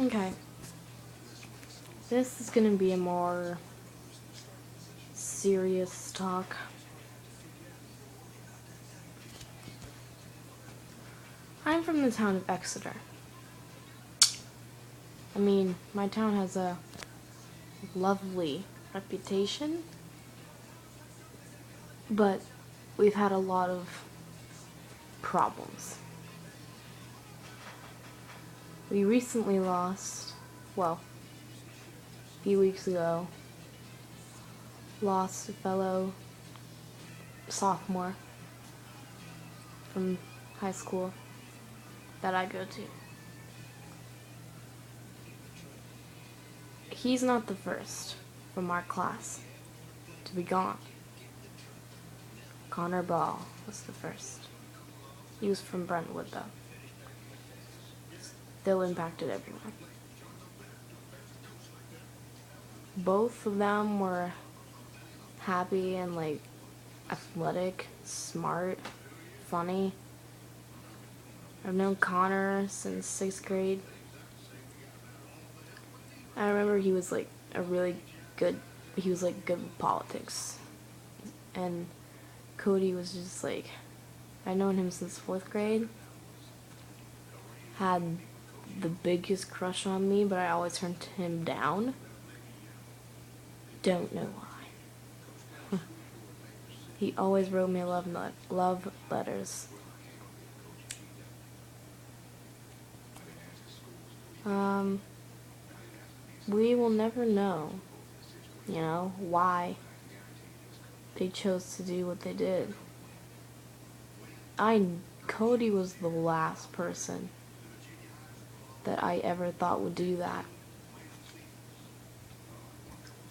Okay. This is gonna be a more serious talk. I'm from the town of Exeter. I mean, my town has a lovely reputation, but we've had a lot of problems. We recently lost, well, a few weeks ago, lost a fellow sophomore from high school that I go to. He's not the first from our class to be gone. Connor Ball was the first. He was from Brentwood, though. Still impacted everyone. Both of them were happy and, athletic, smart, funny. I've known Connor since 6th grade. I remember he was, good with politics. And Cody was just, I'd known him since 4th grade. Had the biggest crush on me, but I always turned him down. Don't know why. He always wrote me love letters. We will never know, why they chose to do what they did. Cody was the last person that I ever thought would do that.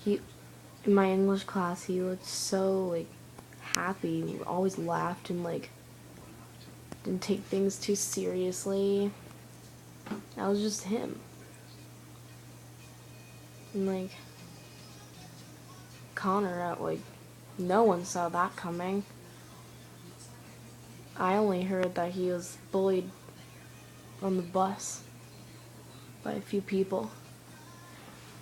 In my English class, he looked so, happy. He always laughed and, didn't take things too seriously. That was just him. And, Connor, no one saw that coming. I only heard that he was bullied on the bus by a few people.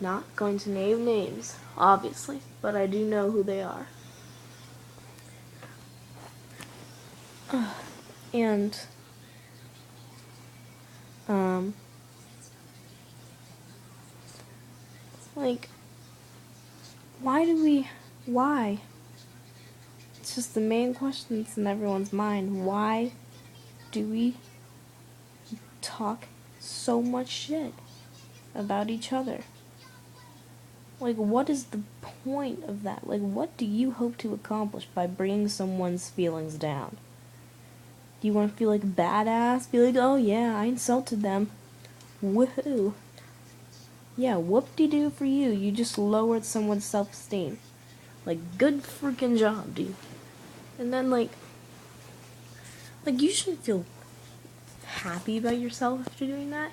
Not going to name names, obviously, but I do know who they are. And, why? It's just the main question that's in everyone's mind. Why do we talk so much shit about each other? What is the point of that? What do you hope to accomplish by bringing someone's feelings down? Do you want to feel badass? Be oh yeah, I insulted them. Woohoo. Yeah, whoop-de-doo for you. You just lowered someone's self-esteem. Good freaking job, dude. And then, you shouldn't feel happy about yourself after doing that.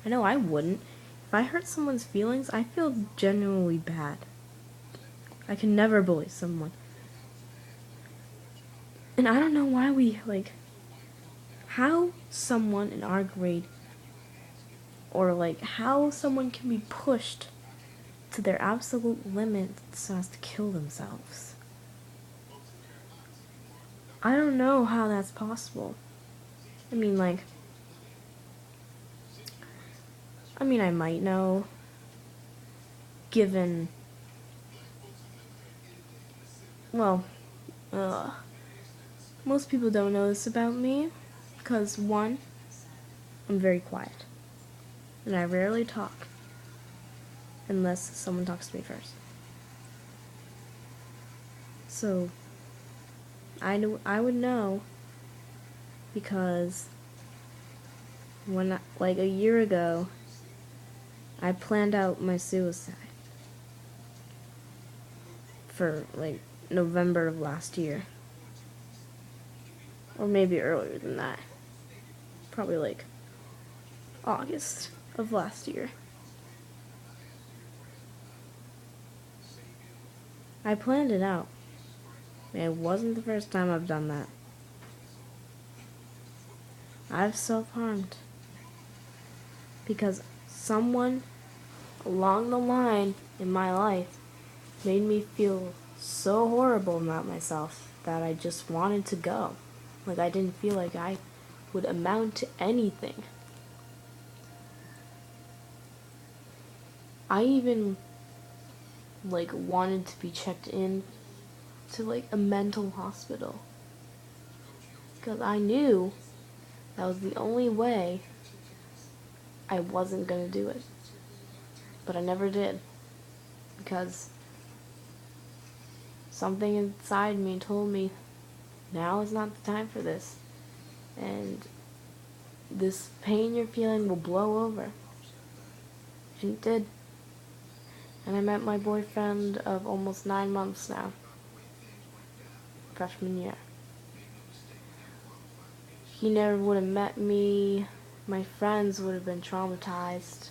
I know I wouldn't. If I hurt someone's feelings, I feel genuinely bad. I can never bully someone. And I don't know why we, how someone in our grade, or, how someone can be pushed to their absolute limits as to kill themselves. I don't know how that's possible. I might know, given, most people don't know this about me, because, one, I'm very quiet, and I rarely talk, unless someone talks to me first. So, I would know, because when, a year ago, I planned out my suicide for, November of last year. Or maybe earlier than that. Probably, August of last year. I planned it out. And it wasn't the first time I've done that. I've self-harmed. because someone along the line in my life made me feel so horrible about myself that I just wanted to go. Like, I didn't feel like I would amount to anything. I even, like, wanted to be checked in to, like, a mental hospital. Because I knew that was the only way I wasn't gonna do it. But I never did. Because something inside me told me, now is not the time for this. And this pain you're feeling will blow over. And it did. And I met my boyfriend of almost 9 months now. Freshman year. He never would have met me. My friends would have been traumatized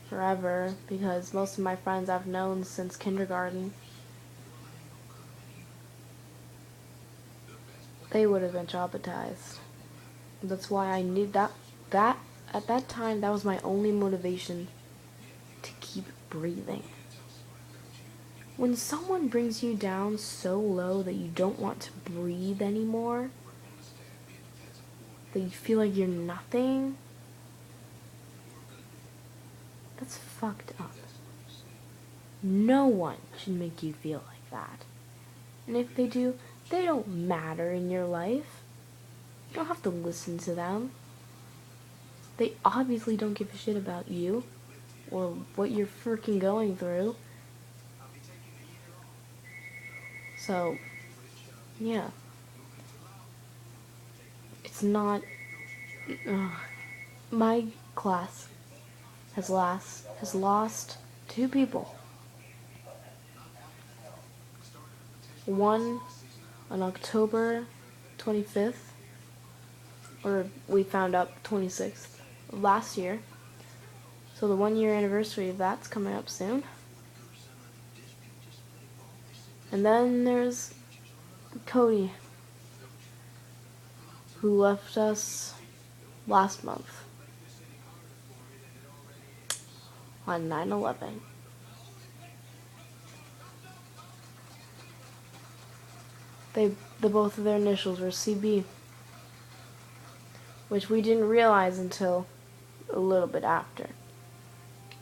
forever because most of my friends I've known since kindergarten. They would have been traumatized. That's why I knew that at that time that was my only motivation to keep breathing. When someone brings you down so low that you don't want to breathe anymore, that you feel like you're nothing, that's fucked up. No one should make you feel like that. And if they do, they don't matter in your life. You don't have to listen to them. They obviously don't give a shit about you or what you're freaking going through. So, yeah. It's not... my class has lost two people. One on October 25th, or we found out 26th of last year. So the 1 year anniversary of that's coming up soon. And then there's Cody, who left us last month on 9/11. The both of their initials were CB, which we didn't realize until a little bit after,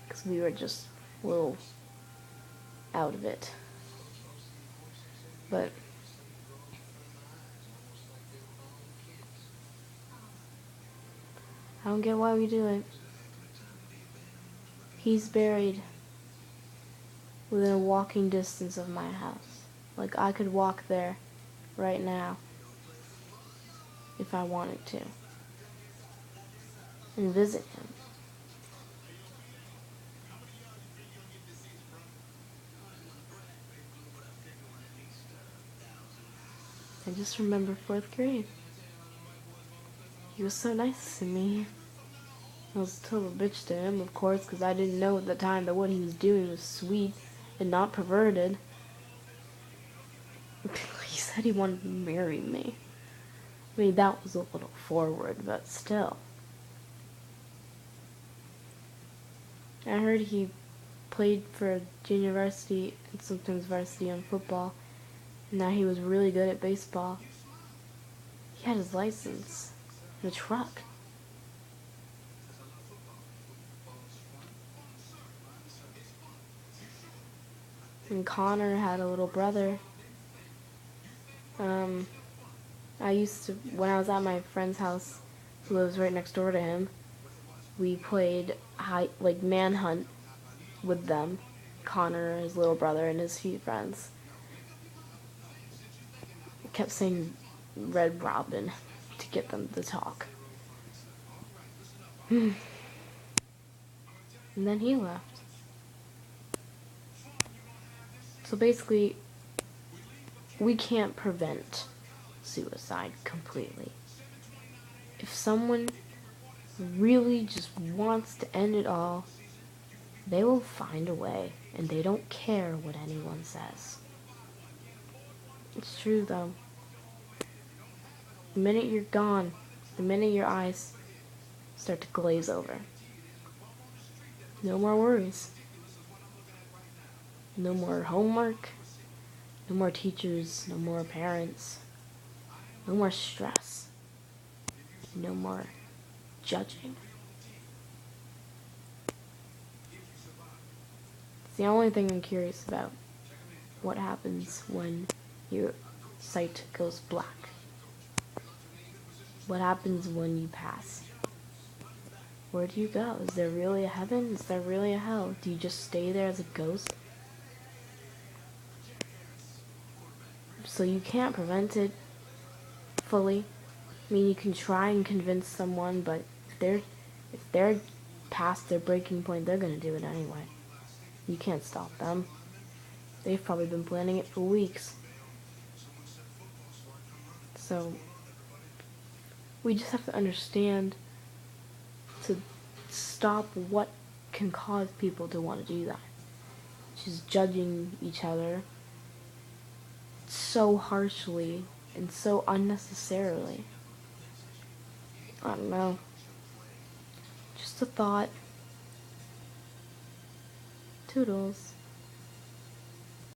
because we were just a little out of it. But I don't get why we do it. He's buried within a walking distance of my house. Like, I could walk there right now if I wanted to and visit him. I just remember 4th grade. He was so nice to me. I was a total bitch to him, of course, because I didn't know at the time that what he was doing was sweet and not perverted. He said he wanted to marry me. I mean, that was a little forward, but still. I heard he played for junior varsity and sometimes varsity on football, and that he was really good at baseball. He had his license in a truck. And Connor had a little brother. When I was at my friend's house, who lives right next door to him, we played manhunt with them. Connor, his little brother, and his few friends. I kept saying Red Robin to get them to talk. And then he left. So basically, we can't prevent suicide completely. If someone really just wants to end it all, they will find a way, and they don't care what anyone says. It's true, though. The minute you're gone, the minute your eyes start to glaze over, No more worries. No more homework. No more teachers. No more parents. No more stress. No more judging. It's the only thing I'm curious about. What happens when your sight goes black? What happens when you pass? Where do you go? Is there really a heaven? Is there really a hell? Do you just stay there as a ghost? So you can't prevent it fully. I mean, you can try and convince someone, but if they're past their breaking point, they're gonna do it anyway. You can't stop them. They've probably been planning it for weeks. So we just have to understand to stop what can cause people to want to do that, which is judging each other so harshly and so unnecessarily. I don't know. Just a thought. Toodles.